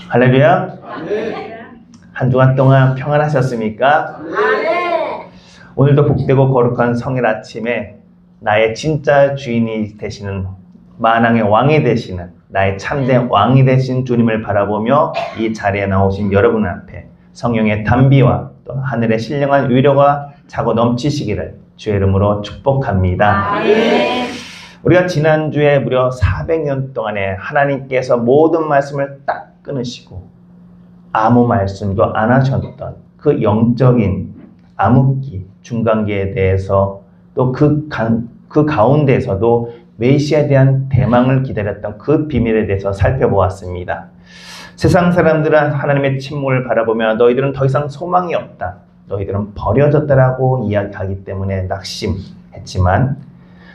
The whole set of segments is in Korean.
할렐루야. 네. 한 주간 동안 평안하셨습니까? 네. 오늘도 복되고 거룩한 성일 아침에 나의 진짜 주인이 되시는, 만왕의 왕이 되시는, 나의 참된 왕이 되신 주님을 바라보며 이 자리에 나오신 여러분 앞에 성령의 단비와 또 하늘의 신령한 위로가 차고 넘치시기를 주의 이름으로 축복합니다. 네. 우리가 지난주에 무려 400년 동안에 하나님께서 모든 말씀을 딱 끊으시고 아무 말씀도 안 하셨던 그 영적인 암흑기, 중간기에 대해서 또 그 가운데에서도 메시아에 대한 대망을 기다렸던 그 비밀에 대해서 살펴보았습니다. 세상 사람들은 하나님의 침묵을 바라보며 너희들은 더 이상 소망이 없다, 너희들은 버려졌다라고 이야기하기 때문에 낙심했지만,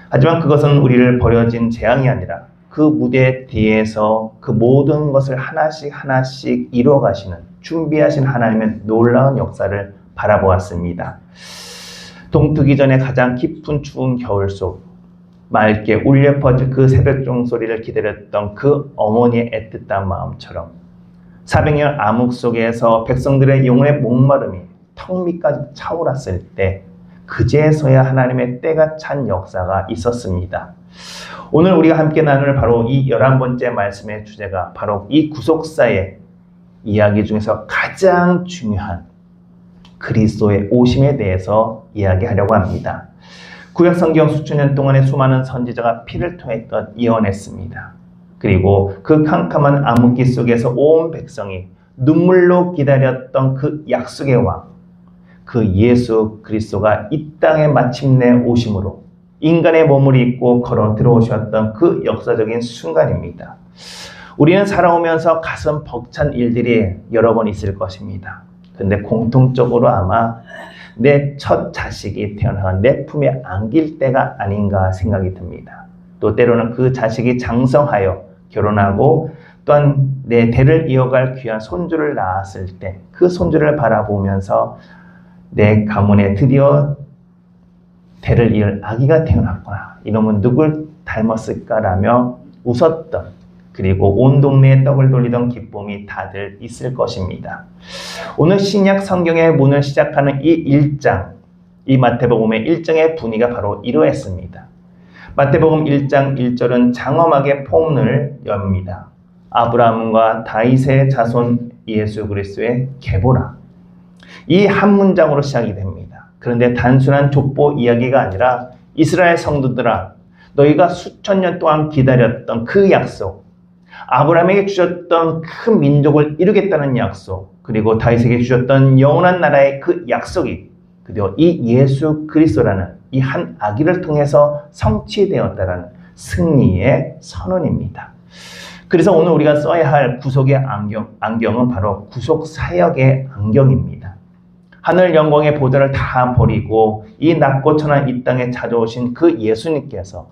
하지만 그것은 우리를 버려진 재앙이 아니라 그 무대 뒤에서 그 모든 것을 하나씩 하나씩 이루어가시는, 준비하신 하나님의 놀라운 역사를 바라보았습니다. 동트기 전에 가장 깊은 추운 겨울 속 맑게 울려 퍼질 그 새벽 종소리를 기다렸던 그 어머니의 애틋한 마음처럼 400년 암흑 속에서 백성들의 영혼의 목마름이 턱 밑까지 차올랐을 때 그제서야 하나님의 때가 찬 역사가 있었습니다. 오늘 우리가 함께 나눌 바로 이 11번째 말씀의 주제가 바로 이 구속사의 이야기 중에서 가장 중요한 그리스도의 오심에 대해서 이야기하려고 합니다. 구약 성경 수천 년 동안의 수많은 선지자가 피를 통해 예언했습니다. 그리고 그 캄캄한 암흑기 속에서 온 백성이 눈물로 기다렸던 그 약속의 왕, 그 예수 그리스도가 이 땅에 마침내 오심으로 인간의 몸을 입고 걸어 들어오셨던 그 역사적인 순간입니다. 우리는 살아오면서 가슴 벅찬 일들이 여러 번 있을 것입니다. 근데 공통적으로 아마 내 첫 자식이 태어나 내 품에 안길 때가 아닌가 생각이 듭니다. 또 때로는 그 자식이 장성하여 결혼하고 또한 내 대를 이어갈 귀한 손주를 낳았을 때 그 손주를 바라보면서 내 가문에 드디어 대를 이을 아기가 태어났구나, 이놈은 누굴 닮았을까라며 웃었던, 그리고 온 동네에 떡을 돌리던 기쁨이 다들 있을 것입니다. 오늘 신약 성경의 문을 시작하는 이 1장, 이 마태복음의 1장의 분위기가 바로 이러했습니다. 마태복음 1장 1절은 장엄하게 포문을 엽니다. 아브라함과 다윗의 자손 예수 그리스도의 계보라. 이 한 문장으로 시작이 됩니다. 그런데 단순한 족보 이야기가 아니라 이스라엘 성도들아, 너희가 수천 년 동안 기다렸던 그 약속, 아브라함에게 주셨던 큰 민족을 이루겠다는 약속, 그리고 다윗에게 주셨던 영원한 나라의 그 약속이 드디어 이 예수 그리스도라는 이 한 아기를 통해서 성취되었다라는 승리의 선언입니다. 그래서 오늘 우리가 써야 할 구속의 안경은 바로 구속 사역의 안경입니다. 하늘 영광의 보좌를 다 버리고 이 낮고 천한 이 땅에 찾아오신 그 예수님께서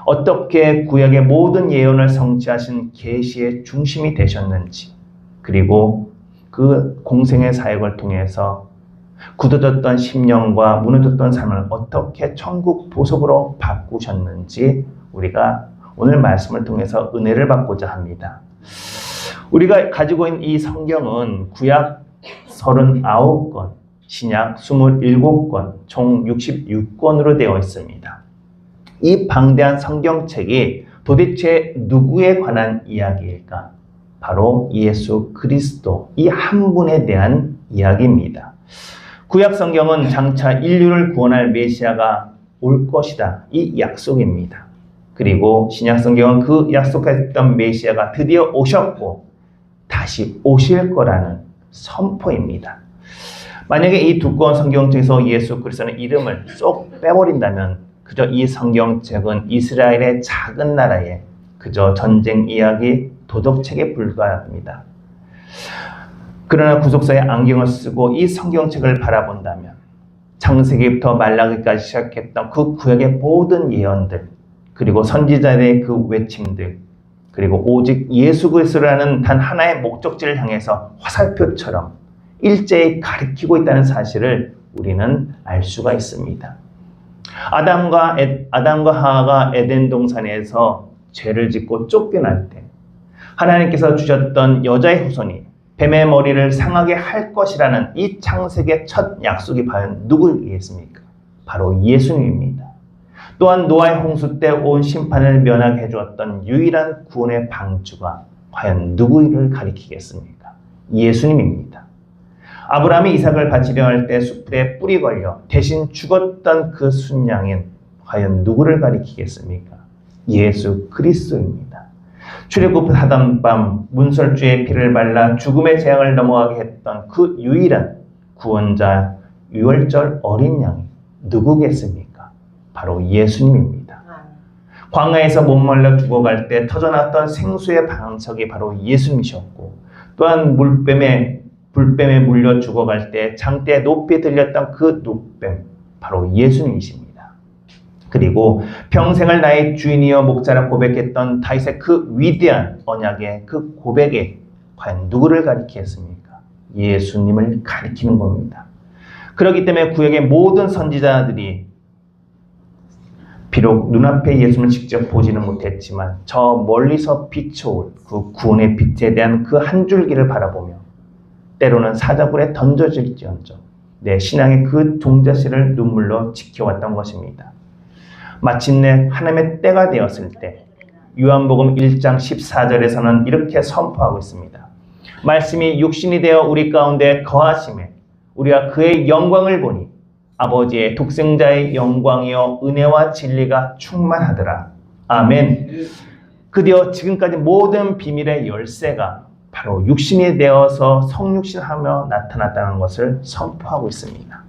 어떻게 구약의 모든 예언을 성취하신 계시의 중심이 되셨는지, 그리고 그 공생의 사역을 통해서 굳어졌던 심령과 무너졌던 삶을 어떻게 천국 보석으로 바꾸셨는지 우리가 오늘 말씀을 통해서 은혜를 받고자 합니다. 우리가 가지고 있는 이 성경은 구약 39권, 신약 27권, 총 66권으로 되어 있습니다. 이 방대한 성경책이 도대체 누구에 관한 이야기일까? 바로 예수 그리스도, 이 한 분에 대한 이야기입니다. 구약 성경은 장차 인류를 구원할 메시아가 올 것이다, 이 약속입니다. 그리고 신약 성경은 그 약속했던 메시아가 드디어 오셨고 다시 오실 거라는 선포입니다. 만약에 이 두꺼운 성경책에서 예수 그리스도의 이름을 쏙 빼버린다면 그저 이 성경책은 이스라엘의 작은 나라에 그저 전쟁 이야기, 도덕책에 불과합니다. 그러나 구속사의 안경을 쓰고 이 성경책을 바라본다면 창세기부터 말라기까지 시작했던 그 구약의 모든 예언들, 그리고 선지자들의 그 외침들, 그리고 오직 예수 그리스도라는 단 하나의 목적지를 향해서 화살표처럼 일제히 가리키고 있다는 사실을 우리는 알 수가 있습니다. 아담과 하와가 에덴 동산에서 죄를 짓고 쫓겨날 때 하나님께서 주셨던 여자의 후손이 뱀의 머리를 상하게 할 것이라는 이 창세기의 첫 약속이 과연 누구이겠습니까? 바로 예수님입니다. 또한 노아의 홍수 때 온 심판을 면하게 해주었던 유일한 구원의 방주가 과연 누구를 가리키겠습니까? 예수님입니다. 아브라함이 이삭을 바치려 할 때 숯불에 뿔이 걸려 대신 죽었던 그 순양인 과연 누구를 가리키겠습니까? 예수 그리스도입니다. 출애굽하던 밤 문설주의 피를 발라 죽음의 재앙을 넘어가게 했던 그 유일한 구원자 유월절 어린 양이 누구겠습니까? 바로 예수님입니다. 광야에서 목말라 죽어갈 때 터져났던 생수의 방석이 바로 예수님이셨고, 또한 불뱀에 물려 죽어갈 때 장대에 높이 들렸던 그 노뱀 바로 예수님이십니다. 그리고 평생을 나의 주인이여 목자라 고백했던 다윗의 그 위대한 언약의 그 고백에 과연 누구를 가리키겠습니까? 예수님을 가리키는 겁니다. 그렇기 때문에 구약의 모든 선지자들이 비록 눈앞에 예수님을 직접 보지는 못했지만 저 멀리서 비춰올 그 구원의 빛에 대한 그 한 줄기를 바라보며 때로는 사자굴에 던져질지언정 내 신앙의 그 종자씨를 눈물로 지켜왔던 것입니다. 마침내 하나님의 때가 되었을 때 요한복음 1장 14절에서는 이렇게 선포하고 있습니다. 말씀이 육신이 되어 우리 가운데 거하심에 우리가 그의 영광을 보니 아버지의 독생자의 영광이요 은혜와 진리가 충만하더라. 아멘. 그디어 지금까지 모든 비밀의 열쇠가 바로 육신이 되어서 성육신하며 나타났다는 것을 선포하고 있습니다.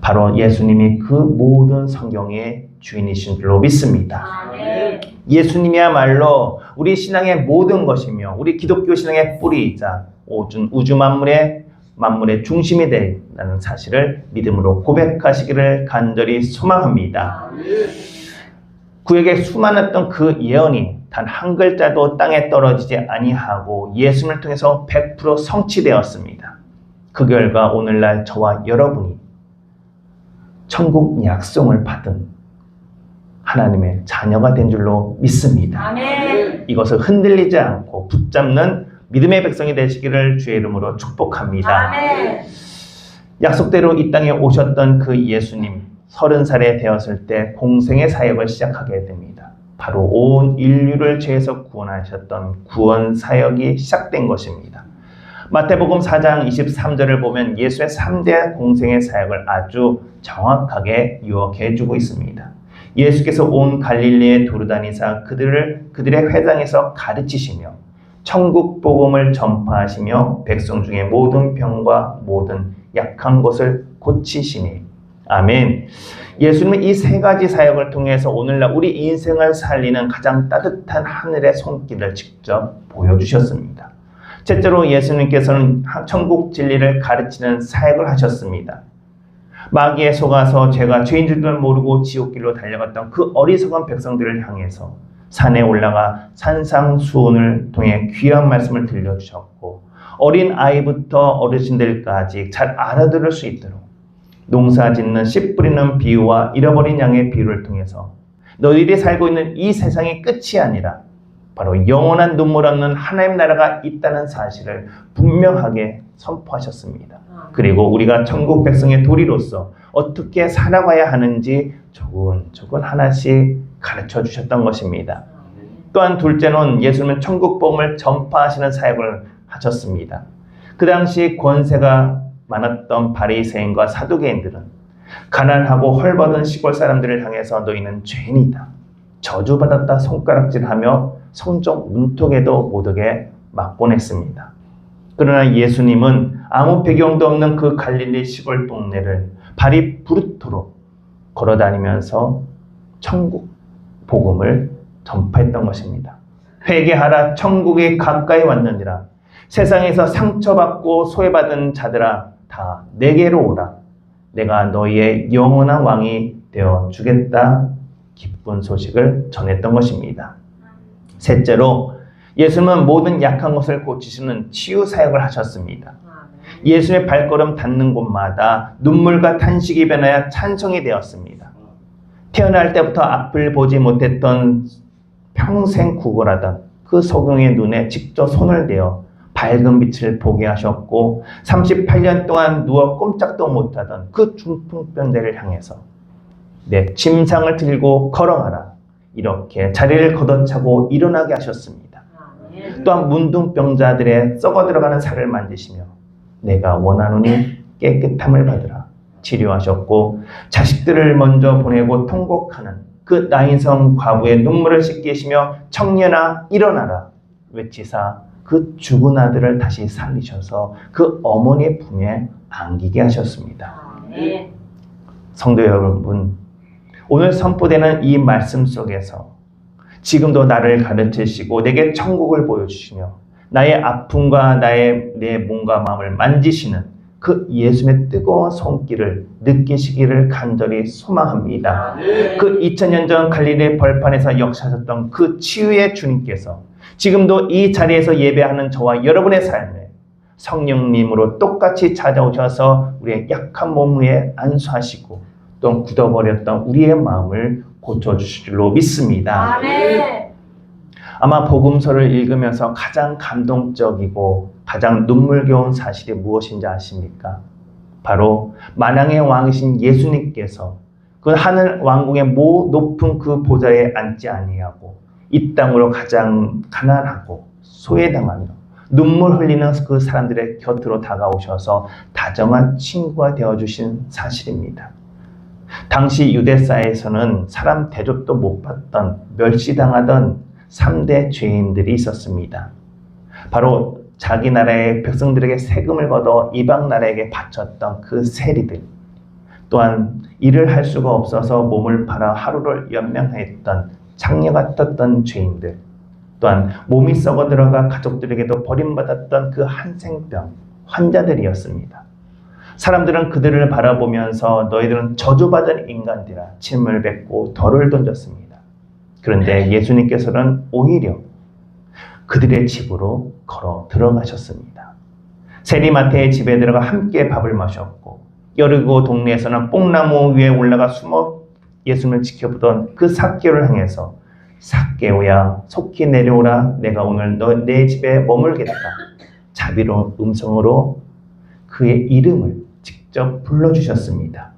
바로 예수님이 그 모든 성경의 주인이신 줄로 믿습니다. 아멘. 예수님이야말로 우리 신앙의 모든 것이며 우리 기독교 신앙의 뿌리이자 우주 만물의 중심이 된다는 사실을 믿음으로 고백하시기를 간절히 소망합니다. 구약에 수많았던 그 예언이 단 한 글자도 땅에 떨어지지 아니하고 예수님을 통해서 100% 성취되었습니다. 그 결과 오늘날 저와 여러분이 천국 약속을 받은 하나님의 자녀가 된 줄로 믿습니다. 아멘. 이것을 흔들리지 않고 붙잡는 믿음의 백성이 되시기를 주의 이름으로 축복합니다. 아멘. 약속대로 이 땅에 오셨던 그 예수님 30살에 되었을 때 공생의 사역을 시작하게 됩니다. 바로 온 인류를 죄에서 구원하셨던 구원 사역이 시작된 것입니다. 마태복음 4장 23절을 보면 예수의 3대 공생의 사역을 아주 정확하게 유혹해 주고 있습니다. 예수께서 온 갈릴리에 두루다니사 그들의 회당에서 가르치시며 천국 복음을 전파하시며 백성 중에 모든 병과 모든 약한 것을 고치시니. 아멘. 예수님은 이 세 가지 사역을 통해서 오늘날 우리 인생을 살리는 가장 따뜻한 하늘의 손길을 직접 보여주셨습니다. 첫째로 예수님께서는 천국 진리를 가르치는 사역을 하셨습니다. 마귀에 속아서 죄가 죄인 줄도 모르고 지옥길로 달려갔던 그 어리석은 백성들을 향해서 산에 올라가 산상수훈을 통해 귀한 말씀을 들려주셨고, 어린 아이부터 어르신들까지 잘 알아들을 수 있도록 농사 짓는 씨 뿌리는 비유와 잃어버린 양의 비유를 통해서 너희들이 살고 있는 이 세상이 끝이 아니라 바로 영원한 눈물 없는 하나님 나라가 있다는 사실을 분명하게 선포하셨습니다. 그리고 우리가 천국 백성의 도리로서 어떻게 살아가야 하는지 조금 하나씩 가르쳐 주셨던 것입니다. 또한 둘째는 예수님은 천국 복음을 전파하시는 사역을 하셨습니다. 그 당시 권세가 많았던 바리새인과 사두개인들은 가난하고 헐벗은 시골 사람들을 향해서 너희는 죄인이다, 저주받았다 손가락질하며 성적 문턱에도 못 오게 막보냈습니다. 그러나 예수님은 아무 배경도 없는 그 갈릴리 시골 동네를 발이 부르도록 걸어다니면서 천국 복음을 전파했던 것입니다. 회개하라, 천국이 가까이 왔느니라. 세상에서 상처받고 소외받은 자들아 다 내게로 오라. 내가 너희의 영원한 왕이 되어 주겠다. 기쁜 소식을 전했던 것입니다. 셋째로 예수님은 모든 약한 것을 고치시는 치유 사역을 하셨습니다. 예수의 발걸음 닿는 곳마다 눈물과 탄식이 변하여 찬송이 되었습니다. 태어날 때부터 앞을 보지 못했던 평생 구걸하던 그 소경의 눈에 직접 손을 대어 밝은 빛을 보게 하셨고 38년 동안 누워 꼼짝도 못하던 그 중풍병자를 향해서 내 침상을 들고 걸어가라 이렇게 자리를 걷어차고 일어나게 하셨습니다. 또한 문둥병자들의 썩어 들어가는 살을 만지시며 내가 원하노니 깨끗함을 받으라 치료하셨고 자식들을 먼저 보내고 통곡하는 그 나인성 과부의 눈물을 씻기시며 청년아 일어나라 외치사 그 죽은 아들을 다시 살리셔서 그 어머니의 품에 안기게 하셨습니다. 성도 여러분, 오늘 선포되는 이 말씀 속에서 지금도 나를 가르치시고 내게 천국을 보여주시며 나의 아픔과 내 몸과 마음을 만지시는 그 예수님의 뜨거운 손길을 느끼시기를 간절히 소망합니다. 그 2000년 전 갈릴리 벌판에서 역사하셨던 그 치유의 주님께서 지금도 이 자리에서 예배하는 저와 여러분의 삶에 성령님으로 똑같이 찾아오셔서 우리의 약한 몸 위에 안수하시고 또 굳어버렸던 우리의 마음을 고쳐주실 줄로 믿습니다. 아마 복음서를 읽으면서 가장 감동적이고 가장 눈물겨운 사실이 무엇인지 아십니까? 바로 만왕의 왕이신 예수님께서 그 하늘 왕궁의 높은 그 보좌에 앉지 아니하고 이 땅으로 가장 가난하고 소외당하며 눈물 흘리는 그 사람들의 곁으로 다가오셔서 다정한 친구가 되어주신 사실입니다. 당시 유대사에서는 사람 대접도 못 받던 멸시당하던 3대 죄인들이 있었습니다. 바로 자기 나라의 백성들에게 세금을 걷어 이방 나라에게 바쳤던 그 세리들, 또한 일을 할 수가 없어서 몸을 팔아 하루를 연명했던 창녀 같았던 죄인들, 또한 몸이 썩어 들어가 가족들에게도 버림받았던 그 한생병 환자들이었습니다. 사람들은 그들을 바라보면서 너희들은 저주받은 인간들아 침을 뱉고 돌을 던졌습니다. 그런데 예수님께서는 오히려 그들의 집으로 걸어 들어가셨습니다. 세리마태의 집에 들어가 함께 밥을 마셨고 여리고 동네에서는 뽕나무 위에 올라가 숨어 예수님을 지켜보던 그 삭개오를 향해서 삭개오야 속히 내려오라 내가 오늘 내 집에 머물겠다 자비로운 음성으로 그의 이름을 직접 불러주셨습니다.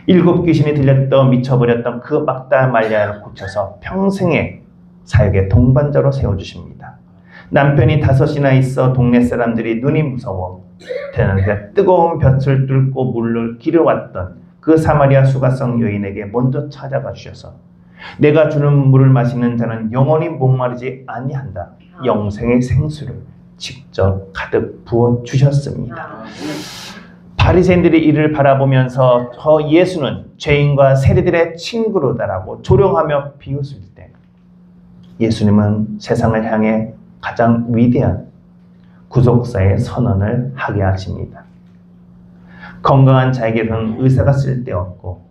7 귀신이 들렸던 미쳐버렸던 그 막달 말리아를 고쳐서 평생의 사역의 동반자로 세워주십니다. 남편이 5이나 있어 동네 사람들이 눈이 무서워 되는데 뜨거운 볕을 뚫고 물을 길어왔던 그 사마리아 수가성 여인에게 먼저 찾아가 주셔서 내가 주는 물을 마시는 자는 영원히 목마르지 아니한다. 영생의 생수를 직접 가득 부어 주셨습니다. 바리새인들이 이를 바라보면서 저 예수는 죄인과 세리들의 친구로다라고 조롱하며 비웃을 때 예수님은 세상을 향해 가장 위대한 구속사의 선언을 하게 하십니다. 건강한 자에게는 의사가 쓸데없고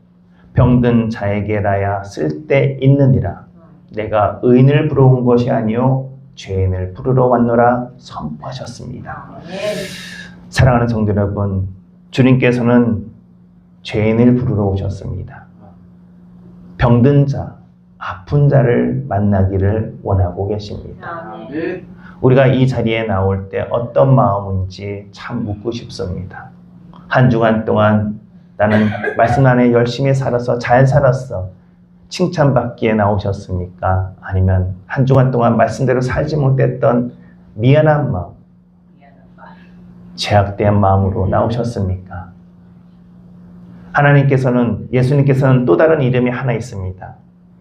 병든 자에게라야 쓸데있느니라. 내가 의인을 부르러 온 것이 아니요 죄인을 부르러 왔노라 선포하셨습니다. 사랑하는 성도 여러분, 주님께서는 죄인을 부르러 오셨습니다. 병든 자, 아픈 자를 만나기를 원하고 계십니다. 우리가 이 자리에 나올 때 어떤 마음인지 참 묻고 싶습니다. 한 주간 동안 나는 말씀 안에 열심히 살아서 잘 살았어 칭찬받기에 나오셨습니까? 아니면 한 주간 동안 말씀대로 살지 못했던 미안한 마음, 죄악된 마음으로 나오셨습니까? 예수님께서는 또 다른 이름이 하나 있습니다.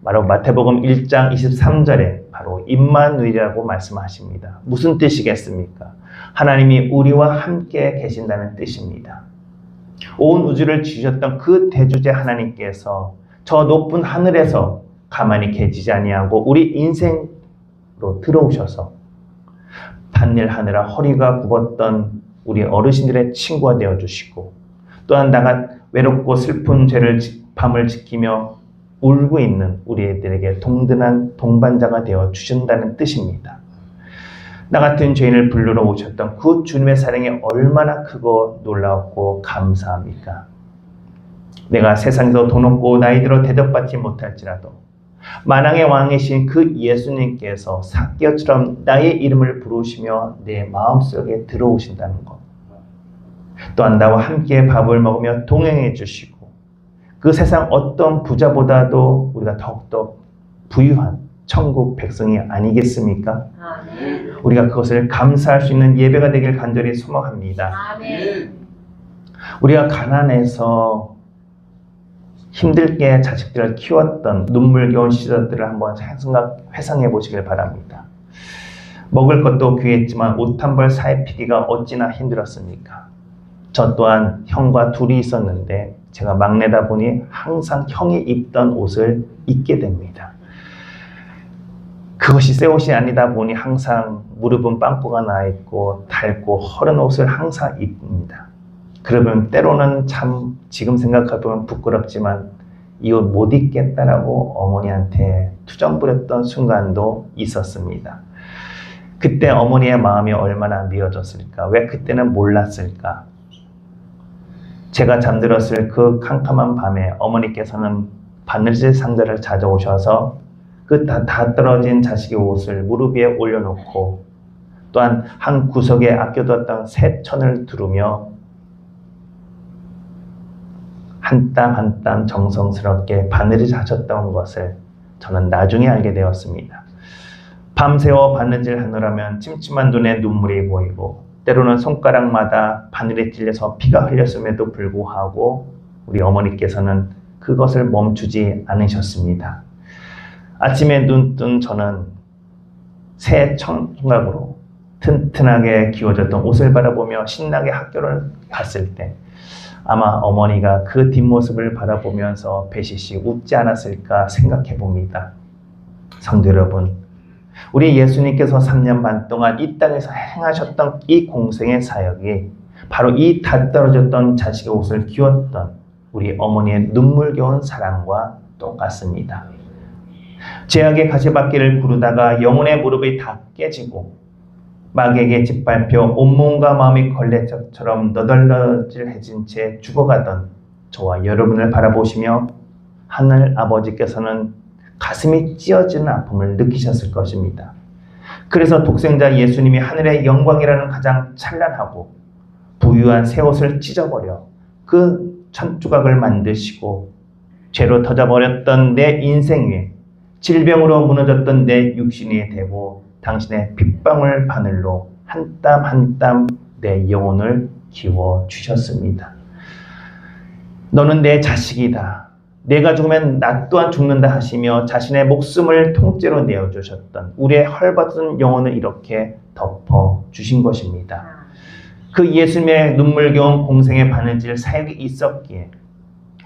바로 마태복음 1장 23절에 바로 임마누엘이라고 말씀하십니다. 무슨 뜻이겠습니까? 하나님이 우리와 함께 계신다는 뜻입니다. 온 우주를 지으셨던 그 대주제 하나님께서 저 높은 하늘에서 가만히 계시지 아니하고 우리 인생으로 들어오셔서 밭일 하느라 허리가 굽었던 우리 어르신들의 친구가 되어주시고 또한 나가 외롭고 슬픈 밤을 지키며 울고 있는 우리 애들에게 동등한 동반자가 되어 주신다는 뜻입니다. 나 같은 죄인을 부르러 오셨던 그 주님의 사랑이 얼마나 크고 놀라웠고 감사합니까? 내가 세상에서 돈 없고 나이 들어 대접받지 못할지라도 만왕의 왕이신 그 예수님께서 삭개오처럼 나의 이름을 부르시며 내 마음속에 들어오신다는 것. 또한 나와 함께 밥을 먹으며 동행해 주시고 그 세상 어떤 부자보다도 우리가 더욱더 부유한 천국 백성이 아니겠습니까? 아멘. 우리가 그것을 감사할 수 있는 예배가 되길 간절히 소망합니다. 아멘. 우리가 가난해서 힘들게 자식들을 키웠던 눈물겨운 시절들을 한번 회상해 보시길 바랍니다. 먹을 것도 귀했지만 옷 한 벌 사입히기가 어찌나 힘들었습니까? 저 또한 형과 둘이 있었는데 제가 막내다 보니 항상 형이 입던 옷을 입게 됩니다. 그것이 새 옷이 아니다 보니 항상 무릎은 빵꾸가 나 있고 닳고 허른 옷을 항상 입습니다. 그러면 때로는 참 지금 생각해보면 부끄럽지만 이 옷 못 입겠다라고 어머니한테 투정 부렸던 순간도 있었습니다. 그때 어머니의 마음이 얼마나 미어졌을까? 왜 그때는 몰랐을까? 제가 잠들었을 그 캄캄한 밤에 어머니께서는 바느질 상자를 찾아오셔서 그 다 떨어진 자식의 옷을 무릎 위에 올려놓고 또한 한 구석에 아껴뒀던 새 천을 두르며 한 땀 한 땀 정성스럽게 바느질 하셨던 것을 저는 나중에 알게 되었습니다. 밤새워 바느질 하느라면 찜찜한 눈에 눈물이 보이고 때로는 손가락마다 바늘에 찔려서 피가 흘렸음에도 불구하고 우리 어머니께서는 그것을 멈추지 않으셨습니다. 아침에 눈 뜬 저는 새 청각으로 튼튼하게 기워졌던 옷을 바라보며 신나게 학교를 갔을 때 아마 어머니가 그 뒷모습을 바라보면서 배시시 웃지 않았을까 생각해 봅니다. 성도 여러분, 우리 예수님께서 3년 반 동안 이 땅에서 행하셨던 이 공생의 사역이 바로 이 다 떨어졌던 자식의 옷을 기웠던 우리 어머니의 눈물겨운 사랑과 똑같습니다. 죄악의 가시밭길을 구르다가 영혼의 무릎이 다 깨지고 마귀에게 짓밟혀 온몸과 마음이 걸레짝처럼 너덜너덜해진 채 죽어가던 저와 여러분을 바라보시며 하늘 아버지께서는 가슴이 찢어지는 아픔을 느끼셨을 것입니다. 그래서 독생자 예수님이 하늘의 영광이라는 가장 찬란하고 부유한 새 옷을 찢어버려 그 천조각을 만드시고 죄로 터져버렸던 내 인생 위에 질병으로 무너졌던 내 육신이 되고 당신의 핏방울 바늘로 한 땀 한 땀 내 영혼을 기워주셨습니다. 너는 내 자식이다. 내가 죽으면 나 또한 죽는다 하시며 자신의 목숨을 통째로 내어주셨던 우리의 헐벗은 영혼을 이렇게 덮어주신 것입니다. 그 예수님의 눈물겨운 공생의 바느질 사역이 있었기에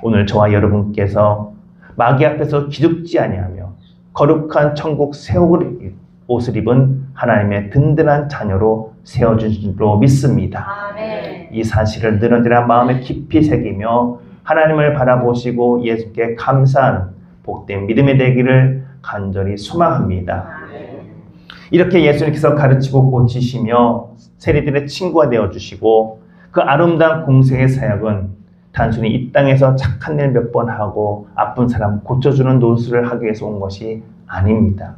오늘 저와 여러분께서 마귀 앞에서 기죽지 아니하며 거룩한 천국 새 옷을 입은 하나님의 든든한 자녀로 세워주신 줄로 믿습니다. 아멘. 이 사실을 늘어지나 마음에 깊이 새기며 하나님을 바라보시고 예수께 감사하는 복된 믿음이 되기를 간절히 소망합니다. 아멘. 이렇게 예수님께서 가르치고 고치시며 세리들의 친구가 되어주시고 그 아름다운 공생의 사역은 단순히 이 땅에서 착한 일 몇 번 하고 아픈 사람 고쳐주는 노릇을 하기 위해서 온 것이 아닙니다.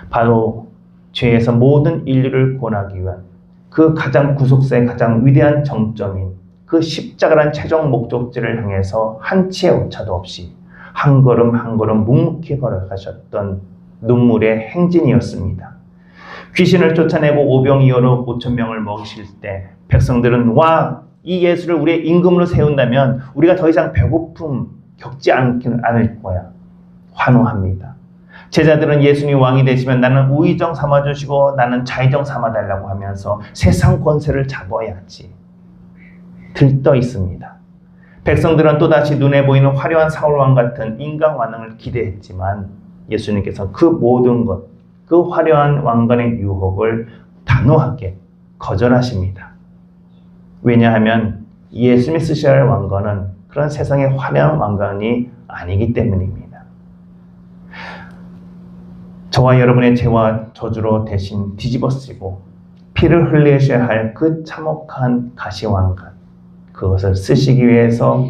바로 죄에서 모든 인류를 구원하기 위한 그 가장 구속사의 가장 위대한 정점인 그 십자가란 최종 목적지를 향해서 한치의 오차도 없이 한 걸음 한 걸음 묵묵히 걸어가셨던 눈물의 행진이었습니다. 귀신을 쫓아내고 오병이어로 5,000명을 먹이실 때 백성들은 와, 이 예수를 우리의 임금으로 세운다면 우리가 더 이상 배고픔 겪지 않을 거야. 환호합니다. 제자들은 예수님이 왕이 되시면 나는 우의정 삼아주시고 나는 좌의정 삼아달라고 하면서 세상 권세를 잡아야지 들떠 있습니다. 백성들은 또다시 눈에 보이는 화려한 사울왕 같은 인간 완왕을 기대했지만 예수님께서 그 모든 것, 그 화려한 왕관의 유혹을 단호하게 거절하십니다. 왜냐하면 예수님이 쓰셔야 할 왕관은 그런 세상의 화려한 왕관이 아니기 때문입니다. 저와 여러분의 죄와 저주로 대신 뒤집어쓰고 피를 흘리셔야 할 그 참혹한 가시왕관, 그것을 쓰시기 위해서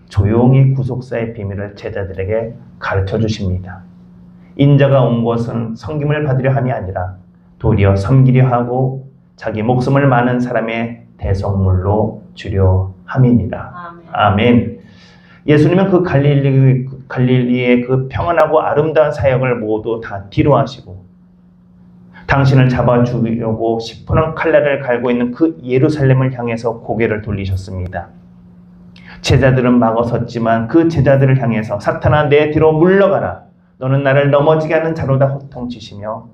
조용히 구속사의 비밀을 제자들에게 가르쳐 주십니다. 인자가 온 것은 섬김을 받으려 함이 아니라 도리어 섬기려 하고 자기 목숨을 많은 사람의 대속물로 주려 함이니라. 아멘. 예수님은 그 갈릴리의 그 평안하고 아름다운 사역을 모두 다 뒤로 하시고 당신을 잡아 죽이려고 시퍼런 칼날을 갈고 있는 그 예루살렘을 향해서 고개를 돌리셨습니다. 제자들은 막어섰지만 그 제자들을 향해서 사탄아 내 뒤로 물러가라. 너는 나를 넘어지게 하는 자로다 호통치시며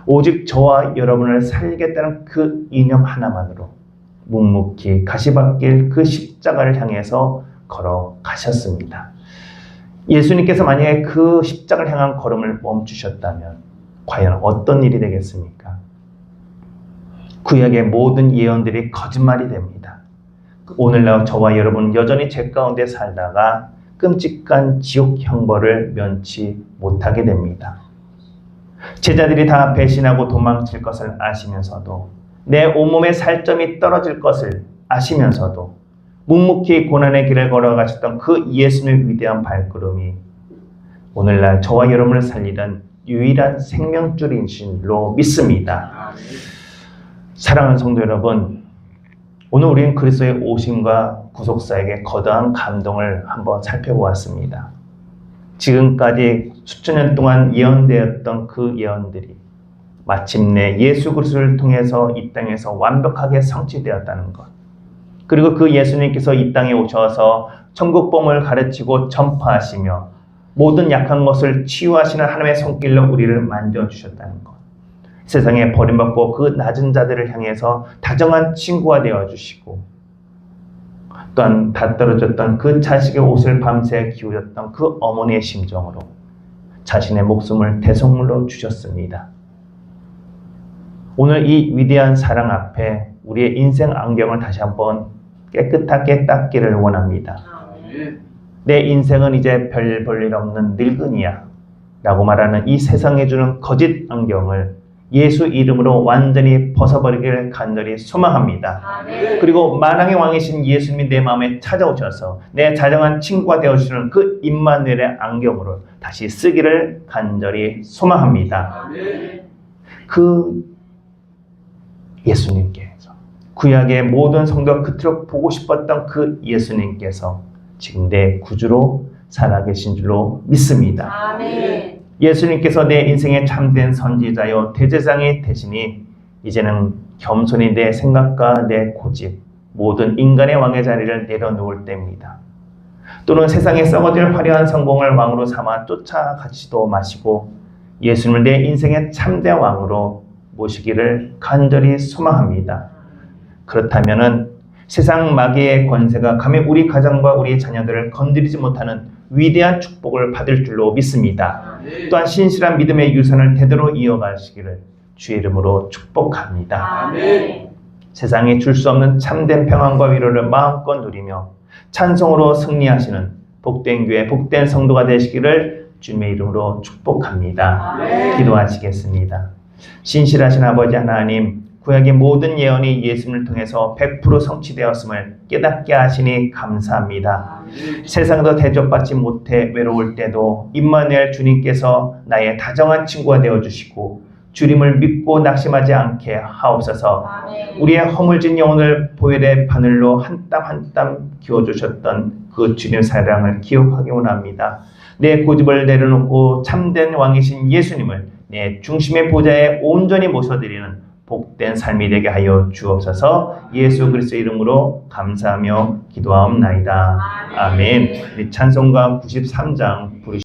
오직 저와 여러분을 살리겠다는 그 이념 하나만으로 묵묵히 가시밭길 그 십자가를 향해서 걸어가셨습니다. 예수님께서 만약에 그 십자가를 향한 걸음을 멈추셨다면 과연 어떤 일이 되겠습니까? 구약의 모든 예언들이 거짓말이 됩니다. 오늘날 저와 여러분 여전히 죄 가운데 살다가 끔찍한 지옥 형벌을 면치 못하게 됩니다. 제자들이 다 배신하고 도망칠 것을 아시면서도 내 온몸에 살점이 떨어질 것을 아시면서도 묵묵히 고난의 길을 걸어가셨던 그 예수님의 위대한 발걸음이 오늘날 저와 여러분을 살리는 유일한 생명줄인 줄로 믿습니다. 사랑하는 성도 여러분, 오늘 우리는 그리스도의 오심과 구속사에게 거대한 감동을 한번 살펴보았습니다. 지금까지 수천 년 동안 예언되었던 그 예언들이 마침내 예수 그리스도를 통해서 이 땅에서 완벽하게 성취되었다는 것. 그리고 그 예수님께서 이 땅에 오셔서 천국복음을 가르치고 전파하시며 모든 약한 것을 치유하시는 하나님의 손길로 우리를 만져주셨다는 것. 세상에 버림받고 그 낮은 자들을 향해서 다정한 친구가 되어주시고 또한 다 떨어졌던 그 자식의 옷을 밤새 기울였던 그 어머니의 심정으로 자신의 목숨을 대속물로 주셨습니다. 오늘 이 위대한 사랑 앞에 우리의 인생 안경을 다시 한번 깨끗하게 닦기를 원합니다. 내 인생은 이제 별 볼 일 없는 늙은이야 라고 말하는 이 세상에 주는 거짓 안경을 예수 이름으로 완전히 벗어버리기를 간절히 소망합니다. 그리고 만왕의 왕이신 예수님이 내 마음에 찾아오셔서 내 자정한 친구가 되어주시는 그 임마누엘의 안경으로 다시 쓰기를 간절히 소망합니다. 그 예수님께서 구약의 모든 성도가 그토록 보고 싶었던 그 예수님께서 지금 내 구주로 살아계신 줄로 믿습니다. 아멘. 예수님께서 내 인생의 참된 선지자요 대제사장이 되시니 이제는 겸손히 내 생각과 내 고집 모든 인간의 왕의 자리를 내려놓을 때입니다. 또는 세상에 썩어질 화려한 성공을 왕으로 삼아 쫓아가지도 마시고 예수님을 내 인생의 참된 왕으로 모시기를 간절히 소망합니다. 그렇다면은 세상 마귀의 권세가 감히 우리 가정과 우리 자녀들을 건드리지 못하는 위대한 축복을 받을 줄로 믿습니다. 또한 신실한 믿음의 유산을 대대로 이어가시기를 주의 이름으로 축복합니다. 아멘. 세상에 줄 수 없는 참된 평안과 위로를 마음껏 누리며 찬송으로 승리하시는 복된 교회, 복된 성도가 되시기를 주님의 이름으로 축복합니다. 아멘. 기도하시겠습니다. 신실하신 아버지 하나님, 구약의 모든 예언이 예수님을 통해서 100% 성취되었음을 깨닫게 하시니 감사합니다. 세상에도 대접받지 못해 외로울 때도 임마누엘 주님께서 나의 다정한 친구가 되어주시고 주님을 믿고 낙심하지 않게 하옵소서. 우리의 허물진 영혼을 보혈의 바늘로 한 땀 한 땀 기워주셨던 그 주님 사랑을 기억하기 원합니다. 내 고집을 내려놓고 참된 왕이신 예수님을 내 중심의 보좌에 온전히 모셔드리는 복된 삶이 되게 하여 주옵소서. 예수 그리스도의 이름으로 감사하며 기도하옵나이다. 아멘. 우리 찬송가 93장 부르시